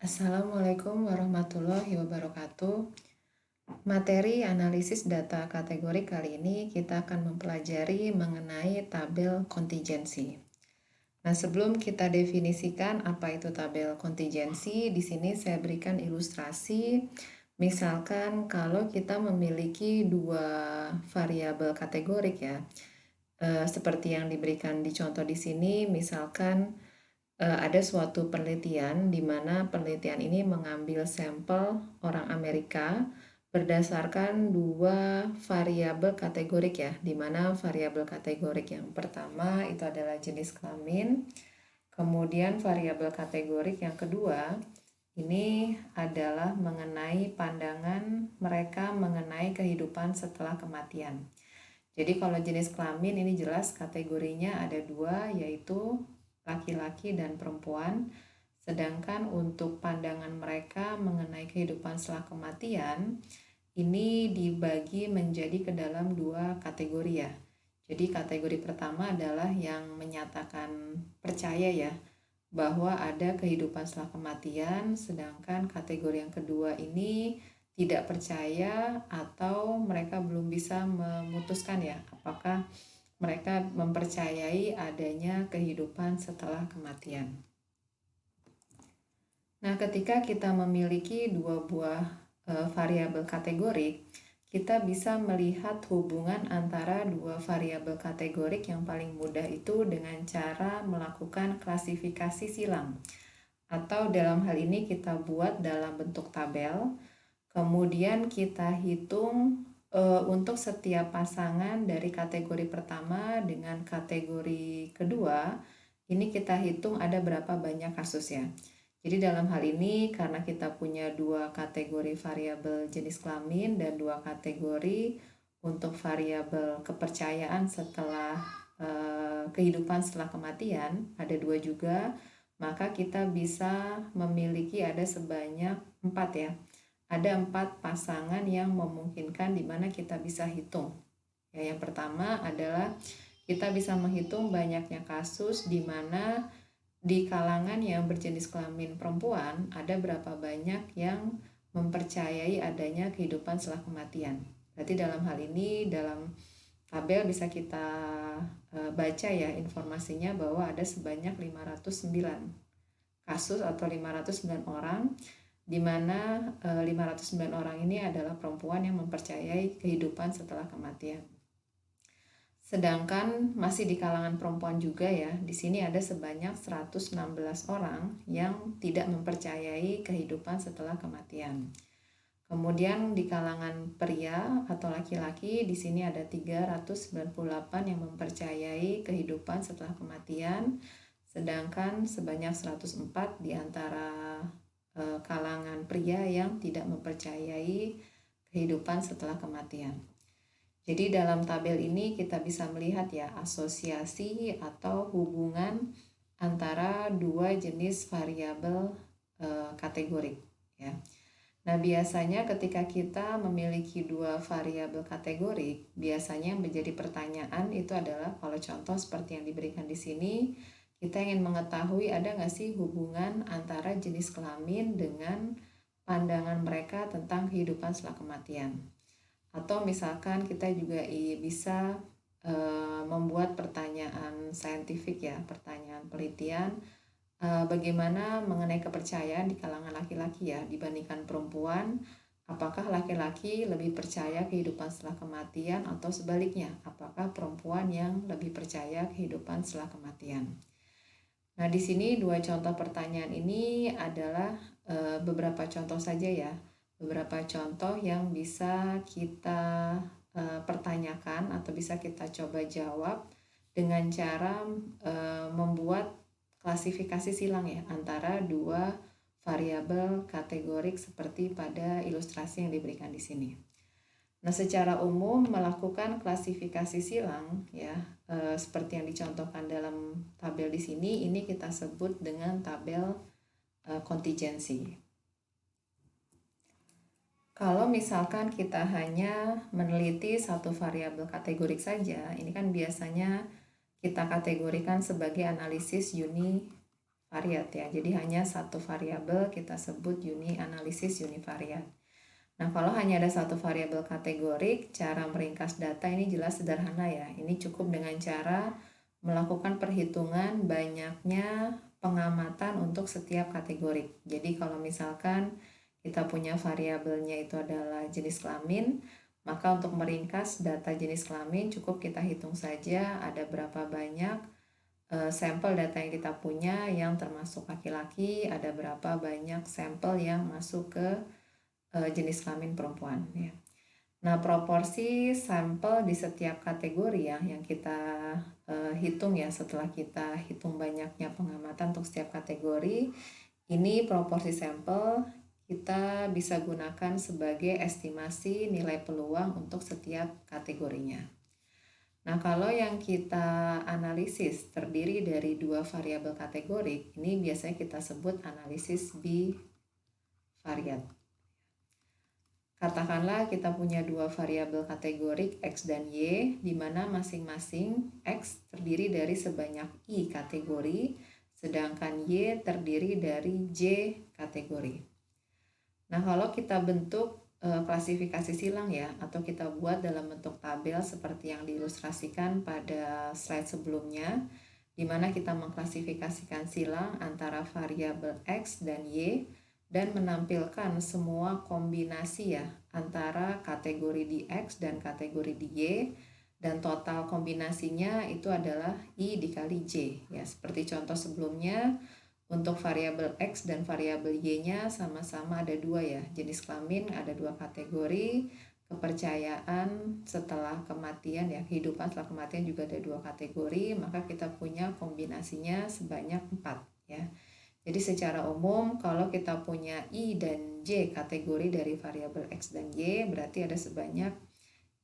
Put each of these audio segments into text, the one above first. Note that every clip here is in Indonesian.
Assalamualaikum warahmatullahi wabarakatuh. Materi analisis data kategori kali ini kita akan mempelajari mengenai tabel kontingensi. Nah, sebelum kita definisikan apa itu tabel kontingensi, di sini saya berikan ilustrasi. Misalkan kalau kita memiliki dua variabel kategorik ya, seperti yang diberikan di contoh di sini, misalkan ada suatu penelitian di mana penelitian ini mengambil sampel orang Amerika berdasarkan dua variabel kategorik ya, di mana variabel kategorik yang pertama itu adalah jenis kelamin, kemudian variabel kategorik yang kedua ini adalah mengenai pandangan mereka mengenai kehidupan setelah kematian. Jadi kalau jenis kelamin ini jelas kategorinya ada dua, yaitu laki-laki dan perempuan. Sedangkan untuk pandangan mereka mengenai kehidupan setelah kematian, ini dibagi menjadi ke dalam dua kategori ya. Jadi kategori pertama adalah yang menyatakan percaya ya, bahwa ada kehidupan setelah kematian, sedangkan kategori yang kedua ini tidak percaya atau mereka belum bisa memutuskan ya, apakah mereka mempercayai adanya kehidupan setelah kematian. Nah, ketika kita memiliki dua buah variabel kategorik, kita bisa melihat hubungan antara dua variabel kategorik yang paling mudah itu dengan cara melakukan klasifikasi silang. Atau dalam hal ini kita buat dalam bentuk tabel, kemudian kita hitung untuk setiap pasangan dari kategori pertama dengan kategori kedua, ini kita hitung ada berapa banyak kasusnya. Jadi dalam hal ini karena kita punya dua kategori variabel jenis kelamin dan dua kategori untuk variabel kepercayaan setelah kehidupan setelah kematian, ada dua juga, maka kita bisa memiliki ada sebanyak 4 ya. Ada 4 pasangan yang memungkinkan di mana kita bisa hitung. Ya, yang pertama adalah kita bisa menghitung banyaknya kasus di mana di kalangan yang berjenis kelamin perempuan ada berapa banyak yang mempercayai adanya kehidupan setelah kematian. Berarti dalam hal ini dalam tabel bisa kita baca ya informasinya bahwa ada sebanyak 509 kasus atau 509 orang, di mana 509 orang ini adalah perempuan yang mempercayai kehidupan setelah kematian. Sedangkan masih di kalangan perempuan juga ya, di sini ada sebanyak 116 orang yang tidak mempercayai kehidupan setelah kematian. Kemudian di kalangan pria atau laki-laki di sini ada 398 yang mempercayai kehidupan setelah kematian, sedangkan sebanyak 104 di antara kalangan pria yang tidak mempercayai kehidupan setelah kematian. Jadi dalam tabel ini kita bisa melihat ya asosiasi atau hubungan antara dua jenis variabel kategorik ya. Nah, biasanya ketika kita memiliki dua variabel kategorik, biasanya menjadi pertanyaan itu adalah kalau contoh seperti yang diberikan di sini, kita ingin mengetahui ada nggak sih hubungan antara jenis kelamin dengan pandangan mereka tentang kehidupan setelah kematian. Atau misalkan kita juga bisa membuat pertanyaan saintifik ya, pertanyaan penelitian bagaimana mengenai kepercayaan di kalangan laki-laki ya dibandingkan perempuan. Apakah laki-laki lebih percaya kehidupan setelah kematian atau sebaliknya, apakah perempuan yang lebih percaya kehidupan setelah kematian. Nah, di sini dua contoh pertanyaan ini adalah beberapa contoh saja ya. Beberapa contoh yang bisa kita pertanyakan atau bisa kita coba jawab dengan cara membuat klasifikasi silang ya antara dua variabel kategorik seperti pada ilustrasi yang diberikan di sini. Nah, secara umum melakukan klasifikasi silang ya seperti yang dicontohkan dalam tabel di sini, ini kita sebut dengan tabel kontingensi. Kalau misalkan kita hanya meneliti satu variabel kategorik saja, ini kan biasanya kita kategorikan sebagai analisis univariat univariat ya. Jadi hanya satu variabel kita sebut analisis univariat. Nah, kalau hanya ada satu variabel kategorik, cara meringkas data ini jelas sederhana ya. Ini cukup dengan cara melakukan perhitungan banyaknya pengamatan untuk setiap kategorik. Jadi kalau misalkan kita punya variabelnya itu adalah jenis kelamin, maka untuk meringkas data jenis kelamin cukup kita hitung saja ada berapa banyak sampel data yang kita punya yang termasuk laki-laki, ada berapa banyak sampel yang masuk ke jenis kelamin perempuan ya. Nah, proporsi sampel di setiap kategori ya yang kita hitung ya setelah kita hitung banyaknya pengamatan untuk setiap kategori, ini proporsi sampel kita bisa gunakan sebagai estimasi nilai peluang untuk setiap kategorinya. Nah, kalau yang kita analisis terdiri dari dua variabel kategorik, ini biasanya kita sebut analisis bivariat. Katakanlah kita punya dua variabel kategorik X dan Y, di mana masing-masing X terdiri dari sebanyak I kategori, sedangkan Y terdiri dari J kategori. Nah, kalau kita bentuk klasifikasi silang ya, atau kita buat dalam bentuk tabel seperti yang diilustrasikan pada slide sebelumnya, di mana kita mengklasifikasikan silang antara variabel X dan Y, dan menampilkan semua kombinasi ya antara kategori di X dan kategori di Y, dan total kombinasinya itu adalah I dikali J ya. Seperti contoh sebelumnya, untuk variabel X dan variabel Y-nya sama-sama ada dua ya, jenis kelamin ada dua kategori, kepercayaan setelah kematian ya, kehidupan setelah kematian juga ada dua kategori, maka kita punya kombinasinya sebanyak 4 ya. Jadi secara umum kalau kita punya I dan J kategori dari variabel X dan Y, berarti ada sebanyak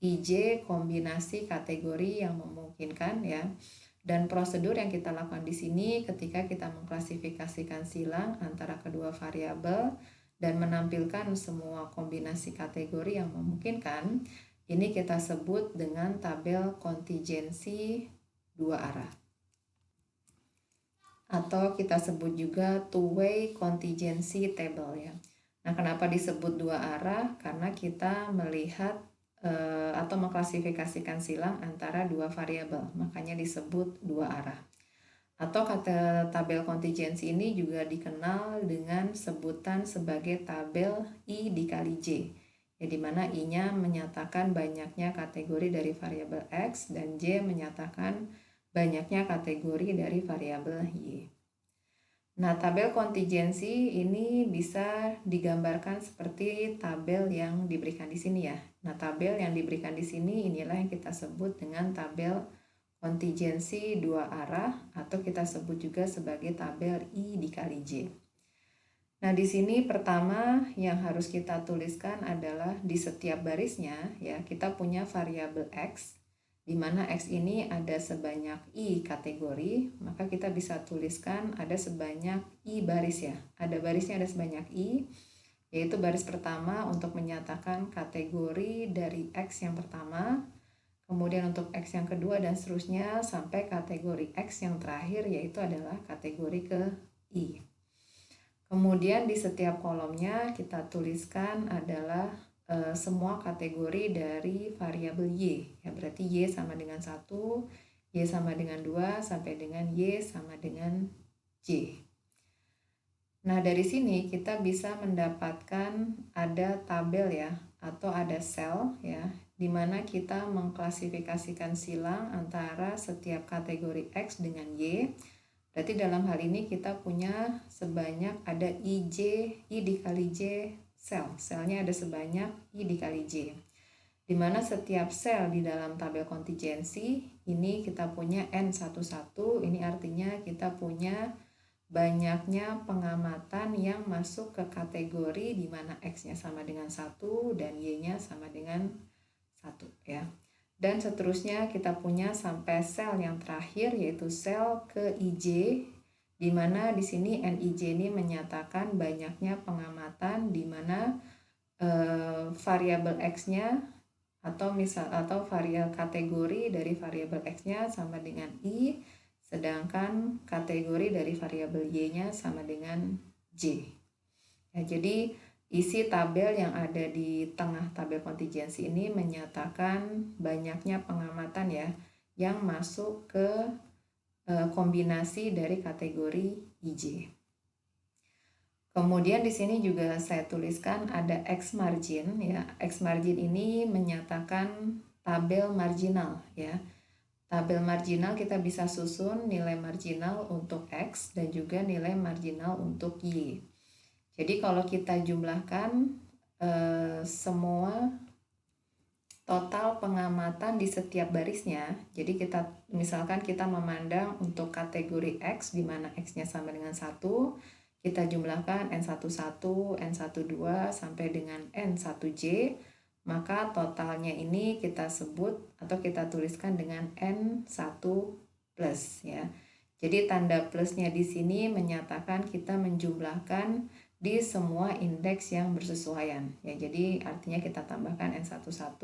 IJ kombinasi kategori yang memungkinkan ya. Dan prosedur yang kita lakukan di sini ketika kita mengklasifikasikan silang antara kedua variabel dan menampilkan semua kombinasi kategori yang memungkinkan, ini kita sebut dengan tabel kontingensi dua arah. Atau kita sebut juga two-way contingency table ya. Nah, kenapa disebut dua arah? Karena kita melihat atau mengklasifikasikan silang antara dua variabel, makanya disebut dua arah. Atau kata tabel kontingensi ini juga dikenal dengan sebutan sebagai tabel I dikali J, ya, dimana I-nya menyatakan banyaknya kategori dari variabel X dan J menyatakan banyaknya kategori dari variabel Y. Nah, tabel kontingensi ini bisa digambarkan seperti tabel yang diberikan di sini ya. Nah, tabel yang diberikan di sini inilah yang kita sebut dengan tabel kontingensi dua arah, atau kita sebut juga sebagai tabel I dikali J. Nah, di sini pertama yang harus kita tuliskan adalah di setiap barisnya ya, kita punya variabel X, di mana X ini ada sebanyak I kategori, maka kita bisa tuliskan ada sebanyak I baris ya. Ada barisnya ada sebanyak I, yaitu baris pertama untuk menyatakan kategori dari X yang pertama, kemudian untuk X yang kedua dan seterusnya sampai kategori X yang terakhir yaitu adalah kategori ke I. Kemudian di setiap kolomnya kita tuliskan adalah semua kategori dari variabel Y ya, berarti Y sama dengan 1, Y sama dengan 2 sampai dengan Y sama dengan J. Nah, dari sini kita bisa mendapatkan ada tabel ya, atau ada sel ya, di mana kita mengklasifikasikan silang antara setiap kategori X dengan Y. Berarti dalam hal ini kita punya sebanyak ada I dikali J selnya ada sebanyak I dikali J, di mana setiap sel di dalam tabel kontingensi ini kita punya N11, ini artinya kita punya banyaknya pengamatan yang masuk ke kategori di mana X-nya sama dengan 1 dan Y-nya sama dengan 1 ya. Dan seterusnya kita punya sampai sel yang terakhir yaitu sel ke IJ, di mana di sini NIJ ini menyatakan banyaknya pengamatan di mana variabel X-nya atau variabel kategori dari variabel X-nya sama dengan I, sedangkan kategori dari variabel Y-nya sama dengan J. Ya, jadi isi tabel yang ada di tengah tabel kontingensi ini menyatakan banyaknya pengamatan ya yang masuk ke kombinasi dari kategori IJ. Kemudian di sini juga saya tuliskan ada X margin ya. X margin ini menyatakan tabel marginal ya. Tabel marginal kita bisa susun nilai marginal untuk X dan juga nilai marginal untuk Y. Jadi kalau kita jumlahkan semua total pengamatan di setiap barisnya, jadi misalkan kita memandang untuk kategori X di mana X-nya sama dengan 1, kita jumlahkan N11, N12 sampai dengan N1J, maka totalnya ini kita sebut atau kita tuliskan dengan N1 plus ya. Jadi tanda plusnya di sini menyatakan kita menjumlahkan di semua indeks yang bersesuaian ya. Jadi artinya kita tambahkan N11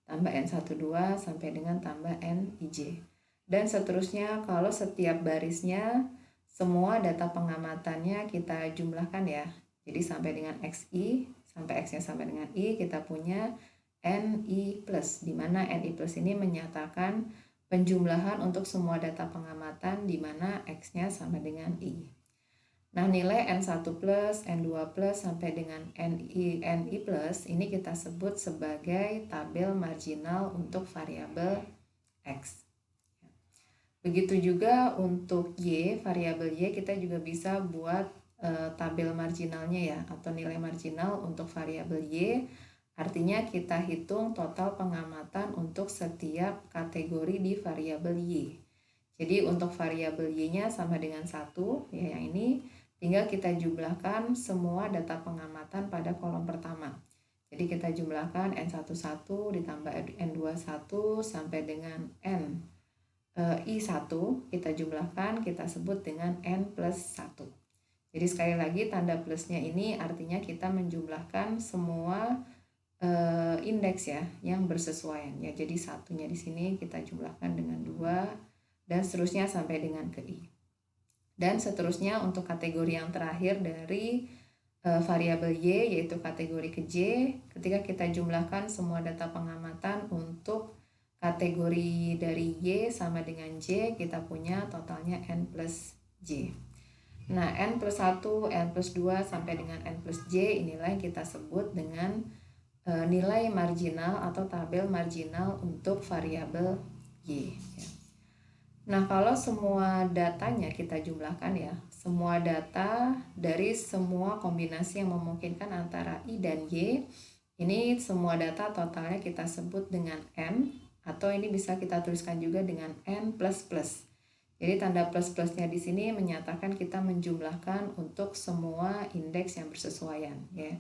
tambah N12 sampai dengan tambah NIJ. Dan seterusnya kalau setiap barisnya semua data pengamatannya kita jumlahkan ya. Jadi sampai dengan XI, sampai X-nya sampai dengan I, kita punya NI plus, di mana NI plus ini menyatakan penjumlahan untuk semua data pengamatan di mana X-nya sama dengan I. Nah, nilai N1 plus, N2 plus, sampai dengan NI plus ini kita sebut sebagai tabel marginal untuk variabel X. Begitu juga untuk Y, variabel Y kita juga bisa buat tabel marginalnya ya, atau nilai marginal untuk variabel Y. Artinya kita hitung total pengamatan untuk setiap kategori di variabel Y. Jadi untuk variabel Y-nya sama dengan 1, ya yang ini, tinggal kita jumlahkan semua data pengamatan pada kolom pertama. Jadi kita jumlahkan N11 ditambah N21 sampai dengan I1, kita jumlahkan, kita sebut dengan N plus 1. Jadi sekali lagi tanda plusnya ini artinya kita menjumlahkan semua indeks ya yang bersesuaian ya. Jadi satunya di sini kita jumlahkan dengan 2 dan seterusnya sampai dengan ke I. Dan seterusnya untuk kategori yang terakhir dari variabel Y yaitu kategori ke J, ketika kita jumlahkan semua data pengamatan untuk kategori dari Y sama dengan J, kita punya totalnya N plus J. Nah, N plus 1, N plus 2 sampai dengan N plus J inilah yang kita sebut dengan nilai marginal atau tabel marginal untuk variabel Y. Nah, kalau semua datanya kita jumlahkan ya, semua data dari semua kombinasi yang memungkinkan antara I dan Y, ini semua data totalnya kita sebut dengan N, atau ini bisa kita tuliskan juga dengan N plus plus. Jadi tanda plus-plusnya di sini menyatakan kita menjumlahkan untuk semua indeks yang bersesuaian ya.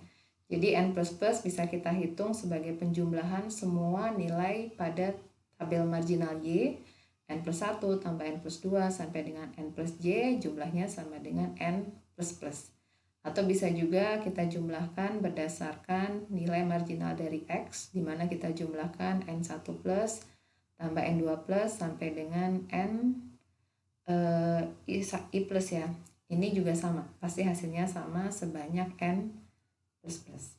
Jadi N plus plus bisa kita hitung sebagai penjumlahan semua nilai pada tabel marginal Y, N plus 1 tambah N plus 2 sampai dengan N plus J, jumlahnya sama dengan N plus plus. Atau bisa juga kita jumlahkan berdasarkan nilai marginal dari X, di mana kita jumlahkan N1 plus tambah N2 plus sampai dengan I plus ya. Ini juga sama, pasti hasilnya sama sebanyak N plus plus.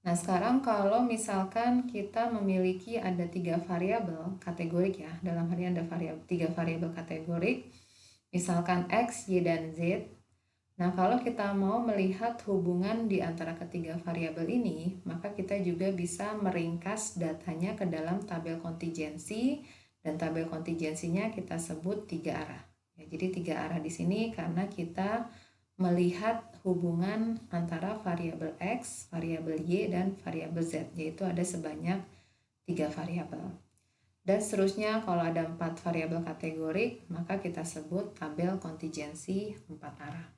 Nah, sekarang kalau misalkan kita memiliki ada 3 variabel kategorik ya, dalam hal ini ada 3 variabel kategorik, misalkan X, Y, dan Z. Nah, kalau kita mau melihat hubungan di antara ketiga variabel ini, maka kita juga bisa meringkas datanya ke dalam tabel kontingensi, dan tabel kontingensinya kita sebut 3 arah. Ya, jadi 3 arah di sini karena kita melihat hubungan antara variabel X, variabel Y, dan variabel Z, yaitu ada sebanyak 3 variabel. Dan seterusnya kalau ada 4 variabel kategorik, maka kita sebut tabel kontingensi 4 arah.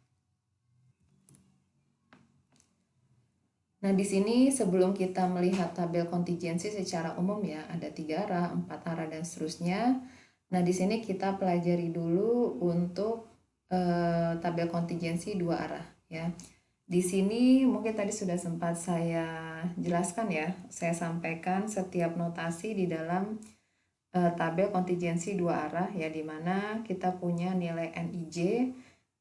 Nah, di sini sebelum kita melihat tabel kontingensi secara umum ya, ada 3 arah, 4 arah, dan seterusnya. Nah, di sini kita pelajari dulu untuk tabel kontingensi 2 arah ya. Di sini mungkin tadi sudah sempat saya jelaskan ya, saya sampaikan setiap notasi di dalam tabel kontingensi dua arah ya, di mana kita punya nilai NIJ.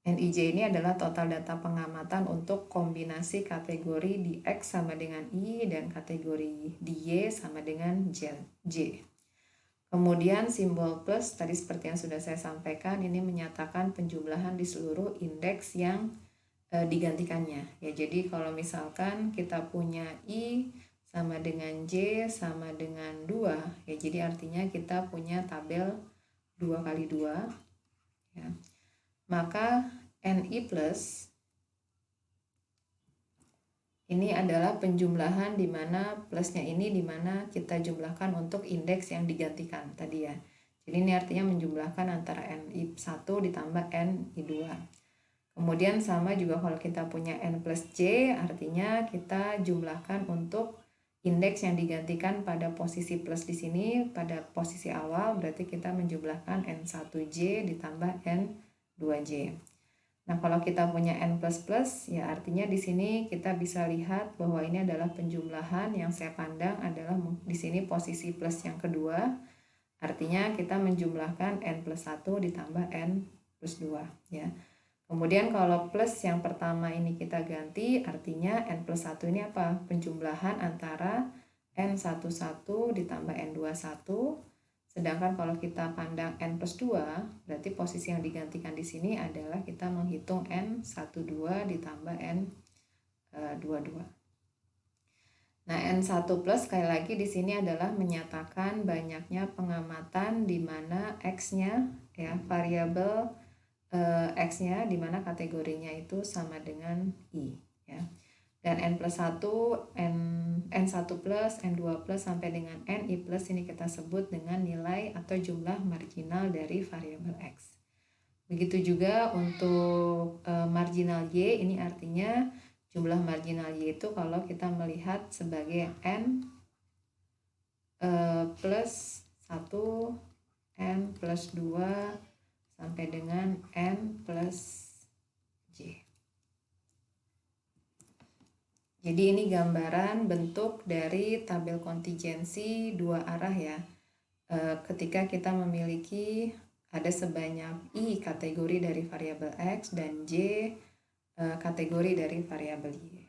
NIJ ini adalah total data pengamatan untuk kombinasi kategori di X sama dengan Y dan kategori di Y sama dengan J. Kemudian simbol plus tadi seperti yang sudah saya sampaikan, ini menyatakan penjumlahan di seluruh indeks yang digantikannya ya. Jadi kalau misalkan kita punya I sama dengan J sama dengan 2 ya, jadi artinya kita punya tabel 2 kali 2 ya. Maka NI plus ini adalah penjumlahan di mana plusnya ini di mana kita jumlahkan untuk indeks yang digantikan tadi ya. Jadi ini artinya menjumlahkan antara NI1 ditambah NI2. Kemudian sama juga kalau kita punya N plus J, artinya kita jumlahkan untuk indeks yang digantikan pada posisi plus di sini, pada posisi awal berarti kita menjumlahkan N1J ditambah N2J. Nah, kalau kita punya N plus plus, ya artinya di sini kita bisa lihat bahwa ini adalah penjumlahan yang saya pandang adalah di sini posisi plus yang kedua, artinya kita menjumlahkan N plus 1 ditambah N plus 2 ya. Kemudian kalau plus yang pertama ini kita ganti, artinya N plus 1 ini apa? Penjumlahan antara N11 ditambah N21. Sedangkan kalau kita pandang N plus 2, berarti posisi yang digantikan di sini adalah kita menghitung N12 ditambah N22. Nah, N1 plus sekali lagi di sini adalah menyatakan banyaknya pengamatan di mana X-nya ya, variabel X-nya di mana kategorinya itu sama dengan I ya. Dan N plus 1, N1 plus, N2 plus sampai dengan NI plus ini kita sebut dengan nilai atau jumlah marginal dari variabel X. Begitu juga untuk marginal Y, ini artinya jumlah marginal Y itu kalau kita melihat sebagai N plus 1, N plus 2, sampai dengan N plus J. Jadi ini gambaran bentuk dari tabel kontingensi dua arah ya. Ketika kita memiliki ada sebanyak I kategori dari variabel X dan J kategori dari variabel Y.